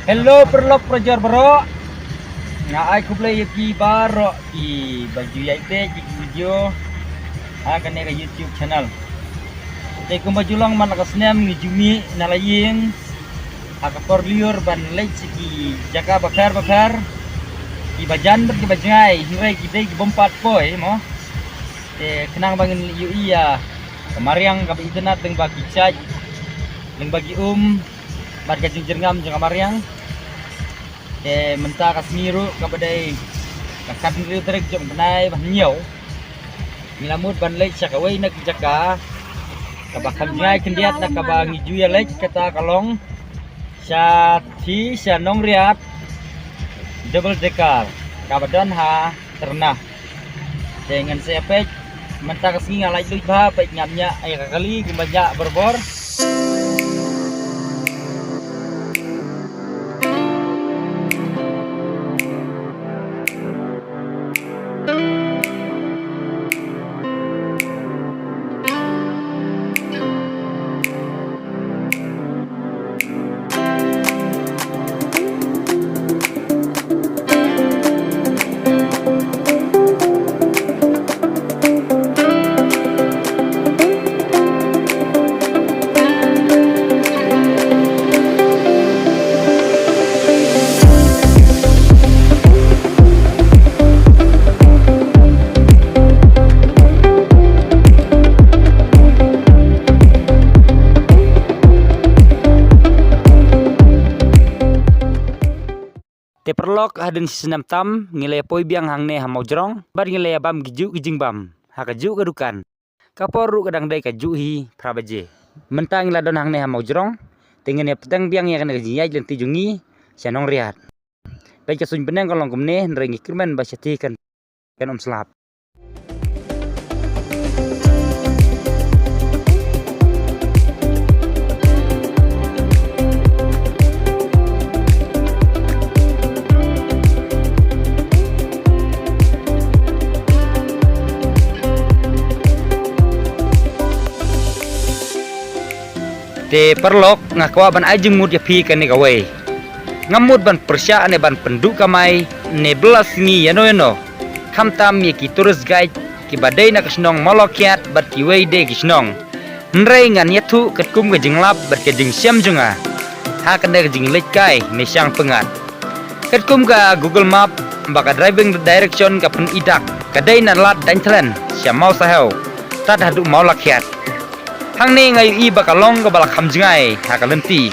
Hello perlok projar bro. Nga ay ko play ki baro ki baju yaite ki video akan nega YouTube channel. Te ko majulang man akasnem ni jumi nalaying akapor liur ban lej ki jaka bakar ki bajan ber ki bajangai hirai ki dei ki bompat poi mo. Te kenang bangin yu iya kamariang kabi internet deng bagi caj deng bagi marga jingjengam jeung kamariang. Mentah kasmiru kabadai kakat niru trek jom benai bah nhiều milamut ban lek sakawai nak jaka kabakam ngai kendiat nak kabangi juya lek kata kalong sa thi sa nong riat double decker kabadan ha ternah dengan sepek mentah kasngi ngalai duit ba baik ngamnya ay kakali gumbaja berbor. Te perlok hadeng senam tam ngile poi biang hangne hamau jrong bar ngile bam giju gijing bam hakaju kadukan kaporu kadang dai kaju hi prabaje mentang ngila don hangne hamau jrong tengen ya petang biang ya kana gijai lenti jungi sanong riat baik kasun benang kolong kumne nrengi kirman basyati kan selap. Te perlok ngakwa ban ajeng mud ya pi kan gawe ngamud ban persya ane ban penduk kamai ne belas ngi yano kamtam ye ki turus guide ki badai na kasnong molokiat bat ki wei de kisnong nrei ngan yathu ketkum ke jenglap bat ke jing siam junga ha kan de jing lek kai ne syang pengat ketkum ka Google Map baka driving direction ka pen idak kadai na lat daintlan syam mau sahau tad hadu mau lakiat hang ne ngai i bakalong ka balak hamjngai hakalenti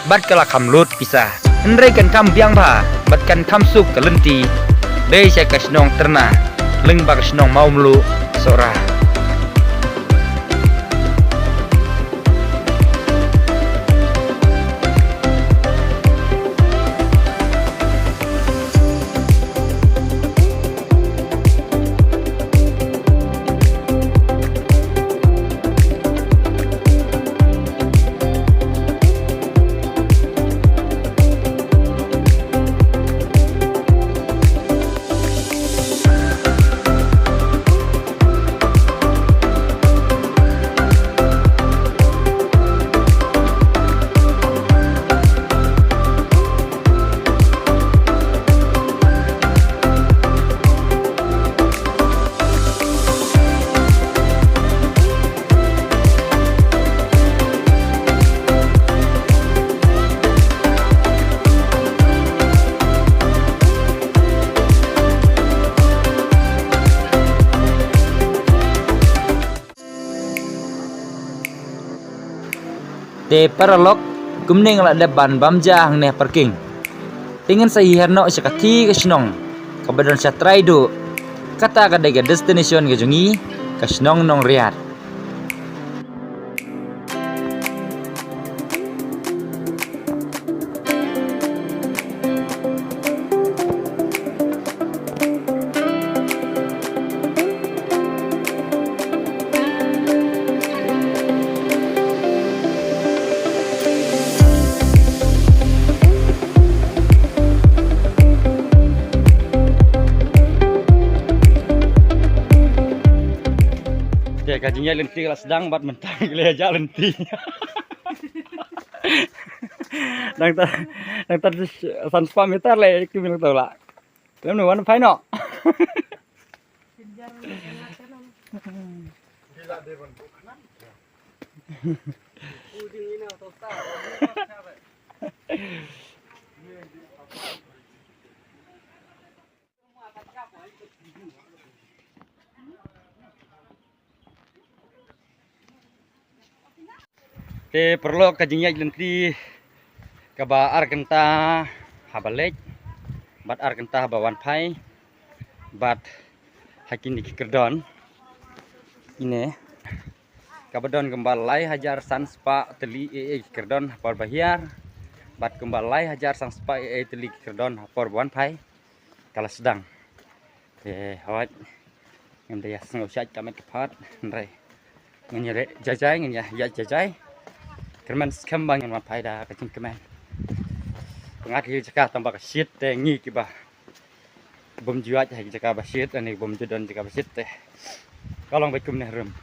bat kala kamlut pisah nrei kan kam biang ba bat kan kam suk kalenti dei sai kasnong terna leng bak kasnong mau mlu sora. Te perlok kumne ngala ban bamja hangne parking tengen sa hiherno sakati kasnong kabadon sa traido kata kadai ga destination ga jungi kasnong nong riat. Kajinya lenti kalau sedang bat mentang gele aja lenti. đang ta đang ta sẵn spam meter lại cái mình tàu lại làm nửaวันphải nọ te perlu kajinya nanti kaba arkenta habalek bat arkenta habawan pai bat hakin di kerdon ini kabadon kembalai hajar sanspa teli kerdon hapor bahiar bat kembalai hajar sanspa teli kerdon hapor bawan pai kala sedang hawat ngende ya ngusai kamet kepat ndre ngene jajai ngene ya jajai kerman skambang yang mapai dah kacing kemen pengat hiu cakap tambah kesit teh ngi kibah bom juat hiu cakap basit ani bom judon cakap basit teh kalong baik kumneh rum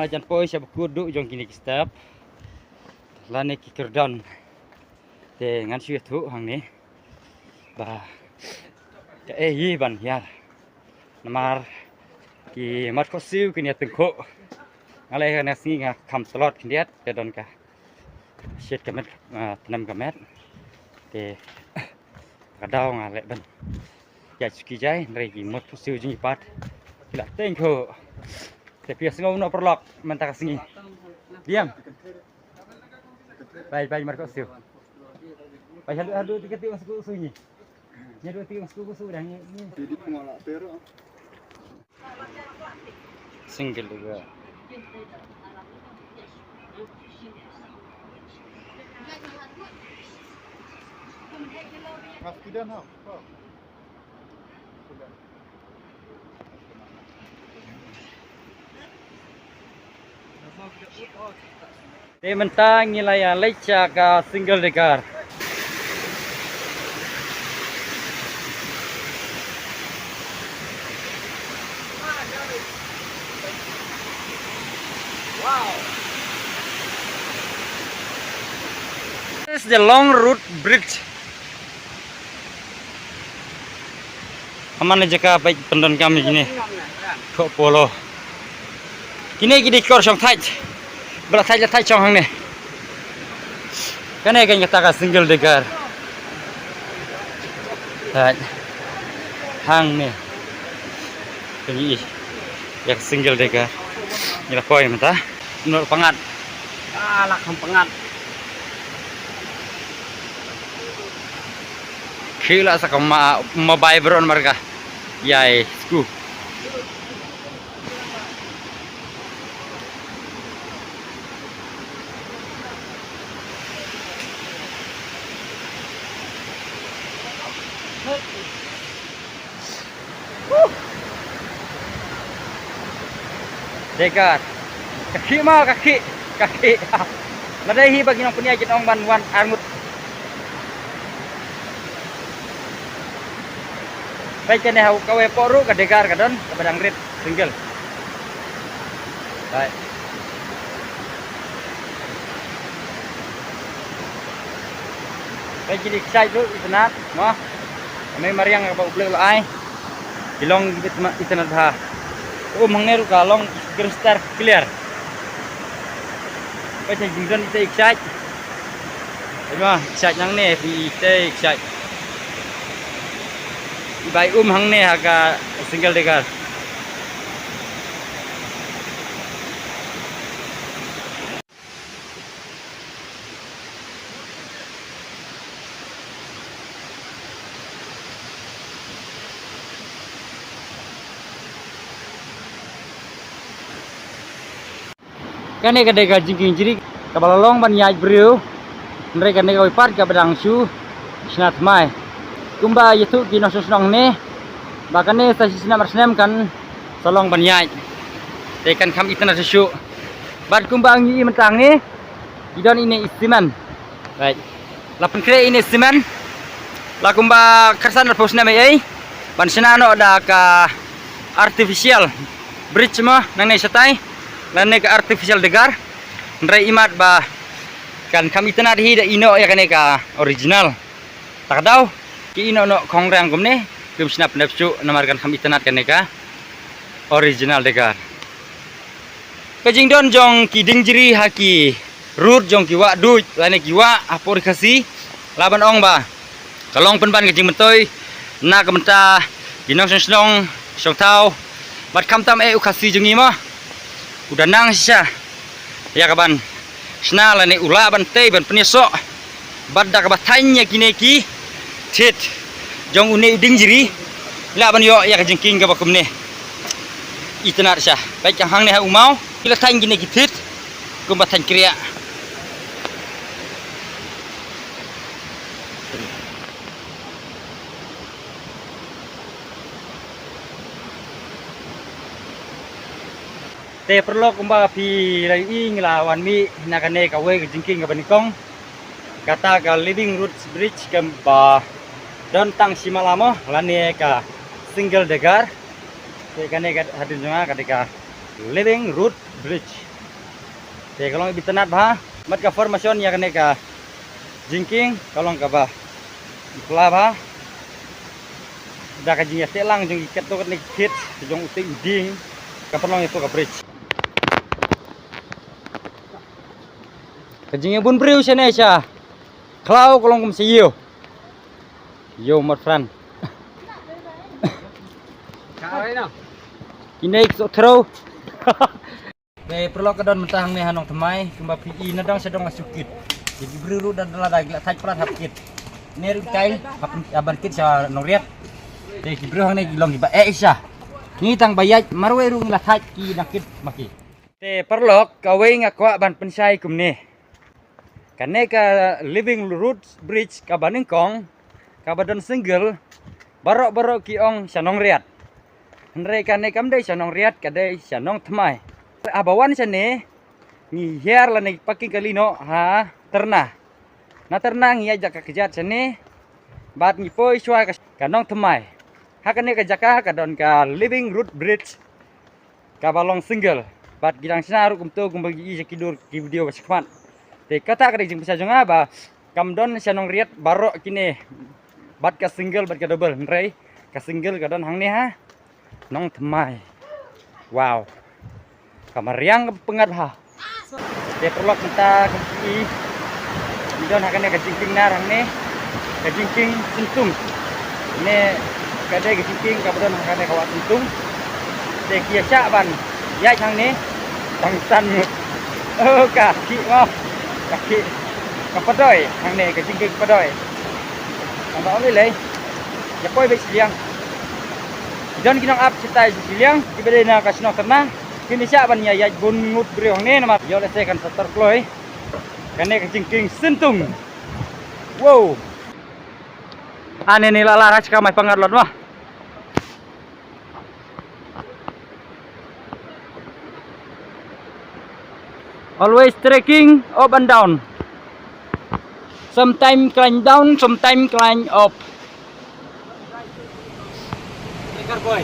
ngalajan poi siapa kudu jong kini step lane kikerdon te ngan siu thu hang ni ba ke yi ban ya namar ki mat ko siu kini tengko ngalai kana singi nga kam slot kindiat te don ka shit kamet tanam kamet te kadau ngale ban ya ski jai nrei ki mot ko siu jing pat kila tengko tapi asing no perlok mentah singi diam baik marco siu baik hadu tiket masuk sunyi nyedo tiket masuk sudah ni jadi pengolah pero single juga mas tidak ha te mentang nilai leca ka single degar wow this is the long route bridge aman jaka baik pendon kami gini kok polo kini gini kor song thai berat saja thai chong hang ne kane kan kata ka single degar hang ne kini yak single degar ni koi mata nur pangat alak ham pangat khila sakama mabai bron marga yai sku dekat kaki mah kaki nadai bagi nong punya jenong banwan armut baik kene hau kawe poru ka degar kadon ka badang rit single baik baik jadi sai tu itanat mo kami mariang ka uble ai bilong itanat ha mangneru kalong kristal clear baik jingdan ite excite ma excite nang ne pi ite excite baik hang ne haga single degar Kane kadai ka jingking jiri kabalalong ban yai briu. Nre kane ka wipat ka badang su snat mai. Kumba yitu kino susnong ne. Bakane sa sisna marsnem kan salong ban yai. Tekan kam itana susu. Bat kumba ngi mentang ne. Idon ini istiman. Right. Lapan kre ini istiman. La kumba kersan posna mai. Ban senano da ka artificial bridge mo nang nei satai. Lan ka artificial degar. Nrai imat ba kan kami tanah hi da ino ya kane ka original. Tak daw ki ino no kongrang kumne kum snap napsu namarkan kami tanah kane ka original degar. Kajing don jong ki dingjiri haki root jong ki wa du lane ki wa apor kasi laban ong ba. Kalong penban kajing mentoy na kamenta ginong song song tau bat kam tam ukasi jongi mo. Udah nang sisa ya kaban sna lane ula ban tei ban penyesok badda ka batanya kineki tit jong une dingjiri la ban yo ya kajengking ka bakumne itna sya baik yang hang ne ha umau ila tang kineki tit kum batan kriya te perlo kumba pi lai nglawan mi nakane ka we jingking ka banikong kata ka living roots bridge ka ba don tang simalamo lane ka single degar te kane ka hadin jonga ka living root bridge te kalong bitanat ba mat ka formation ya kane ka jingking kalong ka ba ikla ba da ka jingya telang jong iket to kat hit jong uting ding ka perlong itu ka bridge. Kajingnya bun priu sene sya. Klau kolong kum siyo. Yo mat fran. Kawai no. Inek so thro. Be perlo kadon mentang ne hanong temai kumba pi nadang sedong masukit. Jadi briru dan lada gila thai plat hapkit. Ne rukai hap aban kit sya noriat. Te ki briu hang ne gilong giba sya. Ni tang bayat marwe ru ngla thai ki nakit maki. Te perlo kawai ngakwa ban pensai kum ne. Kane ka living roots bridge ka baningkong ka badan single barok-barok ki ong sanong riat. Nre kane kamdai sanong riat kadai sanong tmai. Abawan sane ngi hiar la nek paking kalino ha terna. Na terna ngi ajak ka kejat sane bat ngi poi swai ka kanong tmai. Ha kane ka jaka ka don ka living root bridge ka balong single bat gidang sinaru kumto kumbagi ijakidur ki video basikman. Te kata kada jing bisa jonga ba kamdon sanong riat barok kini bat ka single bat ka double nrai ka single ka don hang ne ha nong tmai. Wow. Kamariang pengat ha. Te perlu kita kempi don hakane ka jingking narang ne ka jingking sintung. Ne kadai ka jingking ka don hakane ka wa sintung. Te kia sya ban yai hang ne tangsan kaki mau kaki kapadoi hang ne ka jingking padoi ang oli lay ya poi be siliang don kinong up sitai siliang ibede na kasino terna kini sya ban ya bun ngut bri hang ne nama yo le kan sator kloi kane ka jingking sentung. Wow ane ni lala ka mai pangarlot mah. Always trekking up and down. Sometimes climb down, sometimes climb up. Lekar boy.